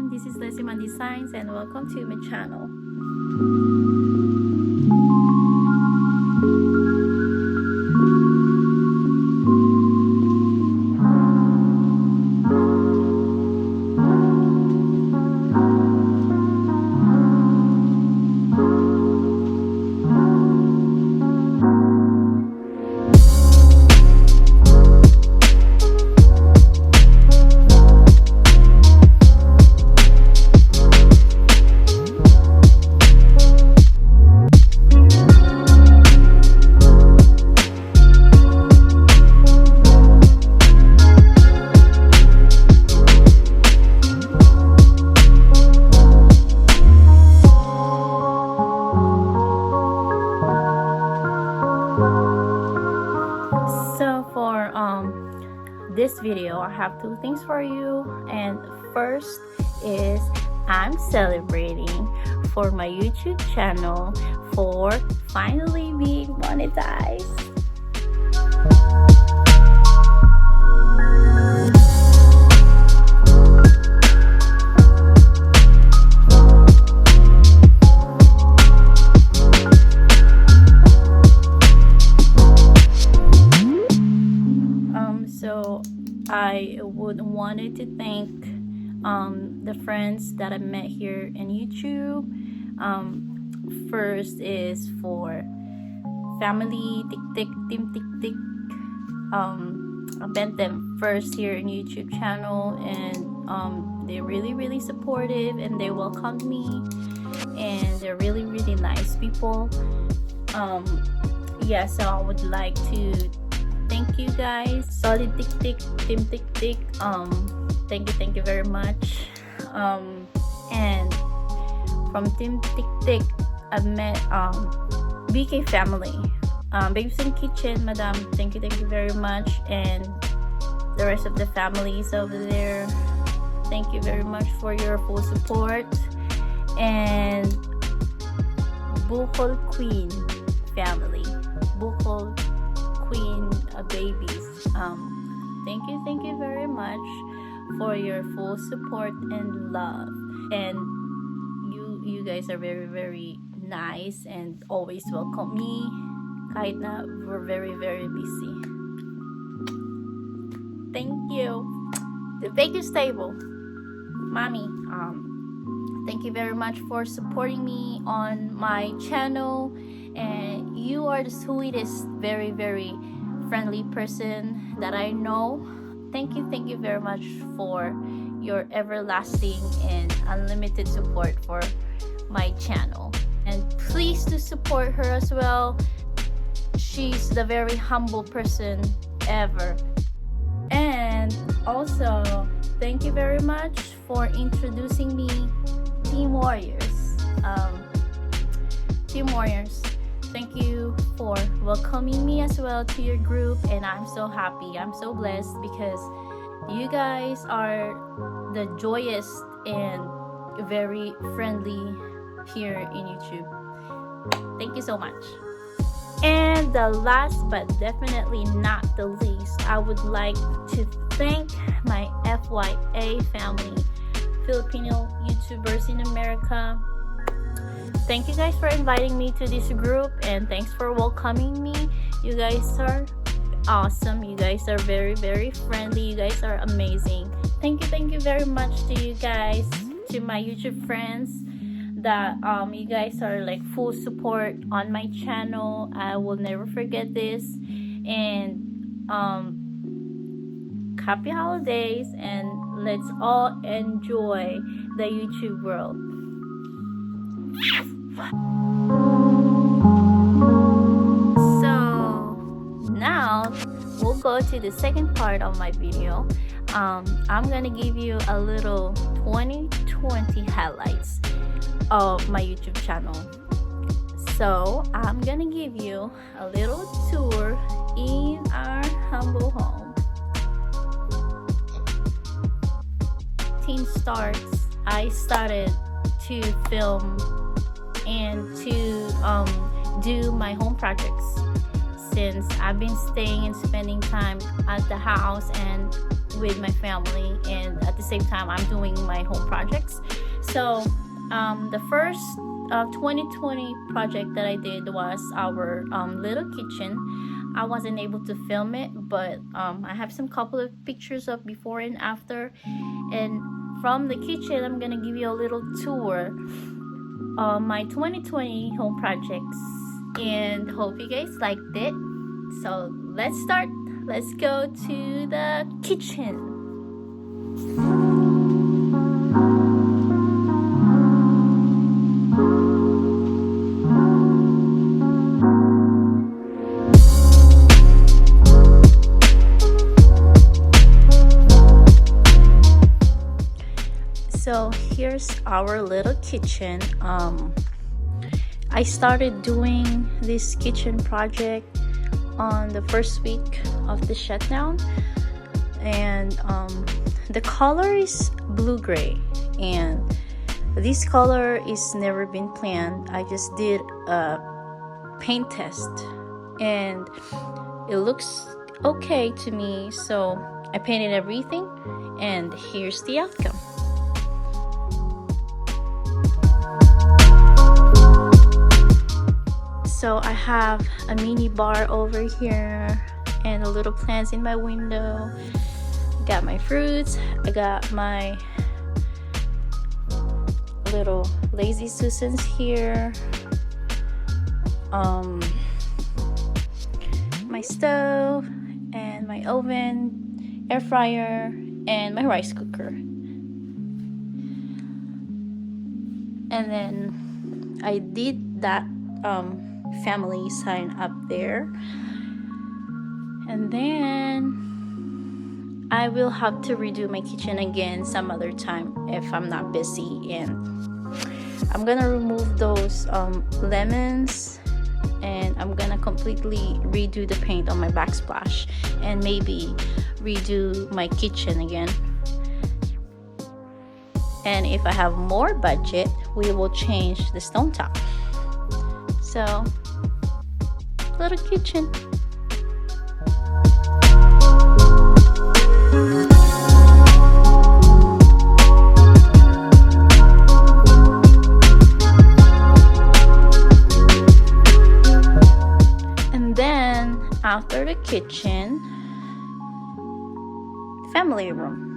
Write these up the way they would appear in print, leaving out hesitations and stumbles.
everyone, this is Lezima Designs and welcome to my channel. So for this video, I have two things for you, and first is I'm celebrating for my YouTube channel for finally being monetized. So I would wanted to thank the friends that I met here in YouTube. First is for family Tik Tik Team Tik Tik. I met them first here in YouTube channel, and they're really supportive and they welcomed me, and they're really nice people. Yeah, so I would like to thank you guys. Solid Tik Tik, Team Tik Tik. Thank you very much. And from Team Tik Tik, I've met BK family, Babes in Kitchen, Madam. Thank you very much, and the rest of the families over there. Thank you very much for your full support. And Bukol Queen family, Bukol Queen babies, thank you very much for your full support and love, and you guys are very nice and always welcome me kahit na we're very busy. Thank you. The Baker's Table mommy, thank you very much for supporting me on my channel, and you are the sweetest, very friendly person that I know. Thank you very much for your everlasting and unlimited support for my channel, and please do support her as well. She's the very humble person ever. And also thank you very much for introducing me Team Warriors. Team Warriors, thank you for welcoming me as well to your group, and I'm so happy, I'm so blessed because you guys are the joyous and very friendly here in YouTube. Thank you so much. And the last but definitely not the least, I would like to thank my FYA family, Filipino YouTubers in America. Thank you guys for inviting me to this group, and thanks for welcoming me. You guys are awesome. You guys are very friendly. You guys are amazing. Thank you very much to you guys, to my YouTube friends, that you guys are like full support on my channel. I will never forget this. And happy holidays, and let's all enjoy the YouTube world. So now we'll go to the second part of my video. I'm gonna give you a little 2020 highlights of my YouTube channel. So I'm gonna give you a little tour in our humble home. Team starts, I started to film and to do my home projects since I've been staying and spending time at the house and with my family, and at the same time I'm doing my home projects. So the first 2020 project that I did was our little kitchen. I wasn't able to film it, but I have some couple of pictures of before and after. And from the kitchen, I'm gonna give you a little tour of my 2020 home projects, and hope you guys liked it. So let's start. Let's go to the kitchen. So here's our little kitchen. I started doing this kitchen project on the first week of the shutdown, and the color is blue gray, and this color is never been planned. I just did a paint test and it looks okay to me, so I painted everything, and here's the outcome. So I have a mini bar over here and a little plants in my window. Got my fruits. I got my little lazy Susans here. My stove and my oven, air fryer, and my rice cooker. And then I did that family sign up there, and then I will have to redo my kitchen again some other time if I'm not busy, and I'm gonna remove those lemons, and I'm gonna completely redo the paint on my backsplash and maybe redo my kitchen again. And if I have more budget, we will change the stone top. So, little kitchen. And then after the kitchen, family room.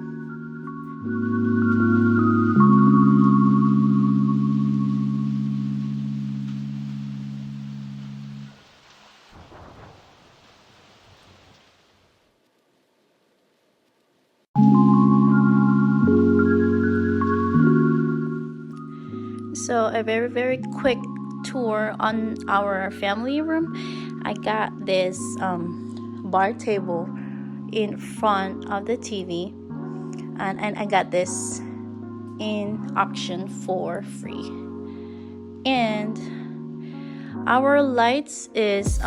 So a very quick tour on our family room. I got this bar table in front of the TV, and I got this in auction for free. And our lights is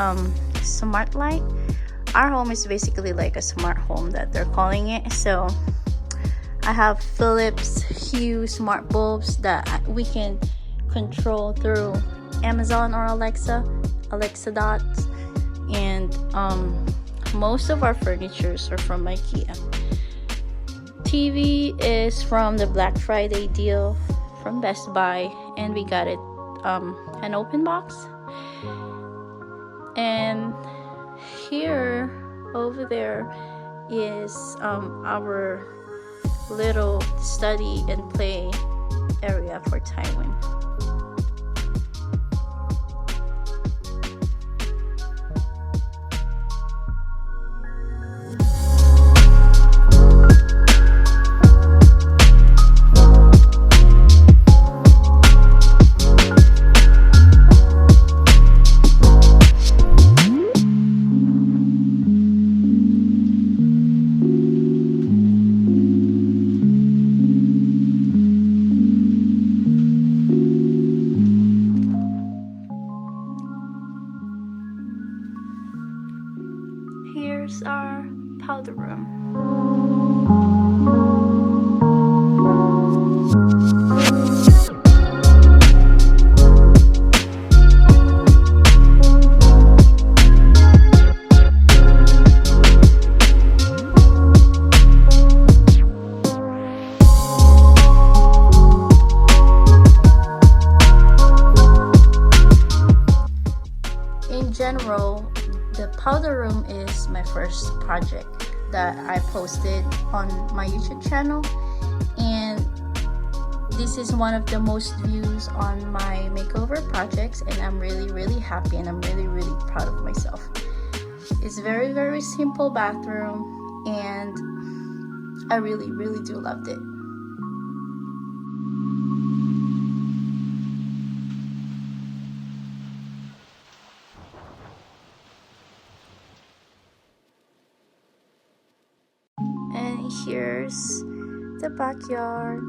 smart light. Our home is basically like a smart home that they're calling it. So I have Philips Hue smart bulbs that we can control through Amazon or Alexa dots, and most of our furnitures are from IKEA. TV is from the Black Friday deal from Best Buy, and we got it an open box. And here over there is our little study and play area for Taiwan. general, the powder room is my first project that I posted on my YouTube channel, and this is one of the most views on my makeover projects, and I'm really happy, and I'm really proud of myself. It's very simple bathroom, and I really do loved it. And here's the backyard.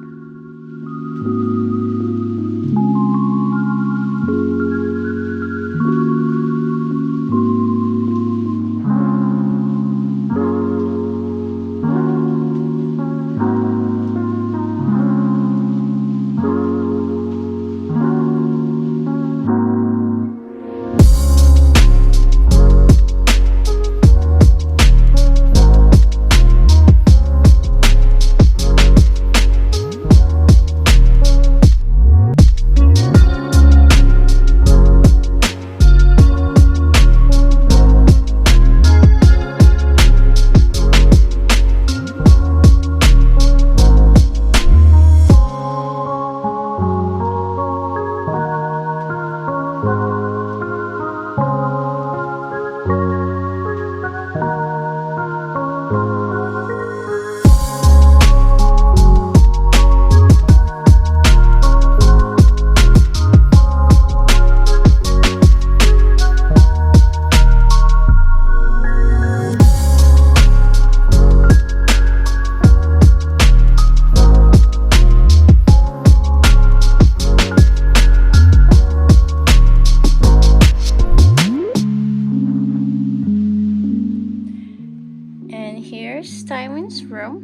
Here's Tywin's room.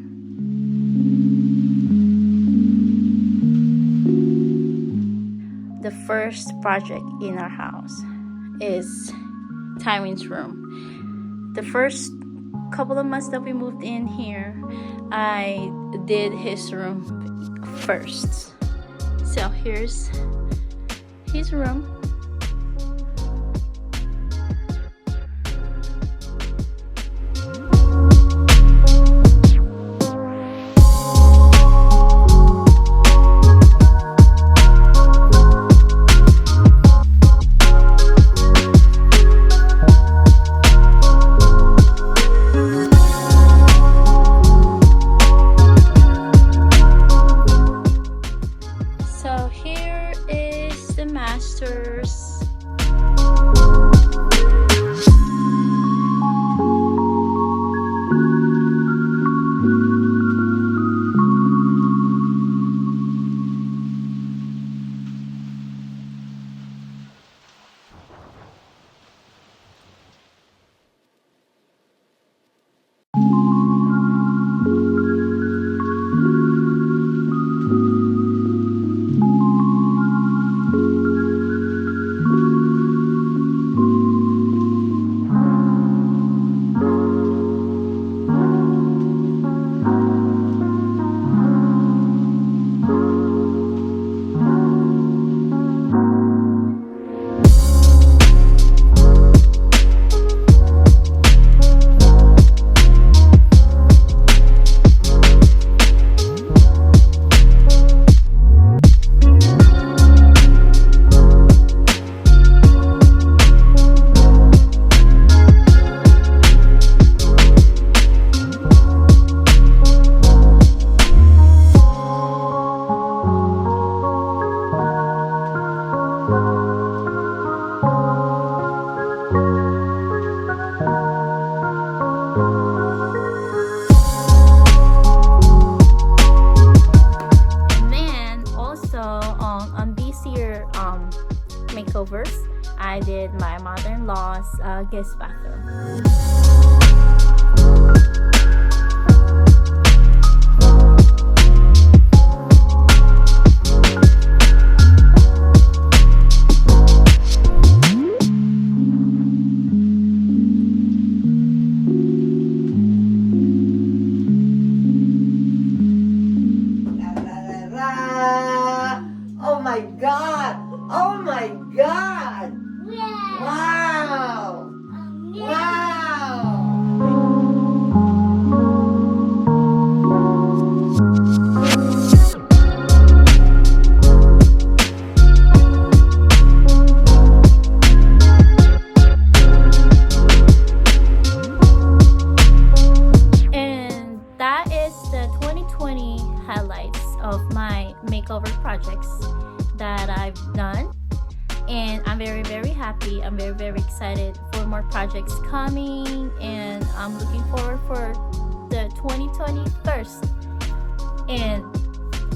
The first project in our house is Tywin's room. The first couple of months that we moved in here, I did his room first. So here's his room. So here is the master's. Makeovers, I did my mother-in-law's guest bathroom. Oh my God! Oh my God! Wow! of my makeover projects that I've done, and I'm very happy. I'm very excited for more projects coming, and I'm looking forward for the 2021st. And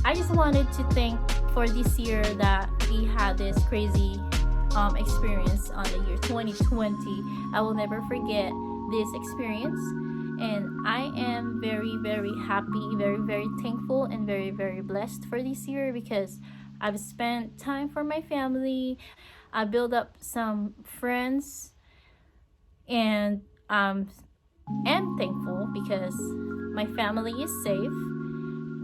I just wanted to thank for this year that we had this crazy experience on the year 2020. I will never forget this experience, and I am very happy, very thankful, and very blessed for this year because I've spent time for my family. I built up some friends, and am thankful because my family is safe,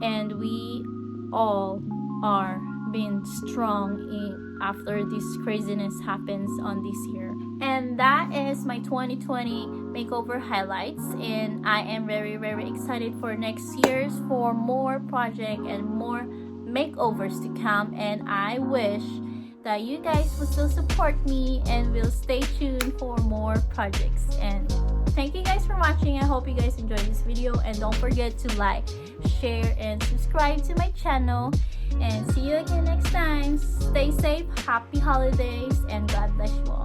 and we all are being strong after this craziness happens on this year. And that is my 2020 makeover highlights, and I am very excited for next year's for more project and more makeovers to come, and I wish that you guys will still support me and will stay tuned for more projects. And thank you guys for watching. I hope you guys enjoyed this video, and don't forget to like, share, and subscribe to my channel. And see you again next time. Stay safe, happy holidays, and God bless you all.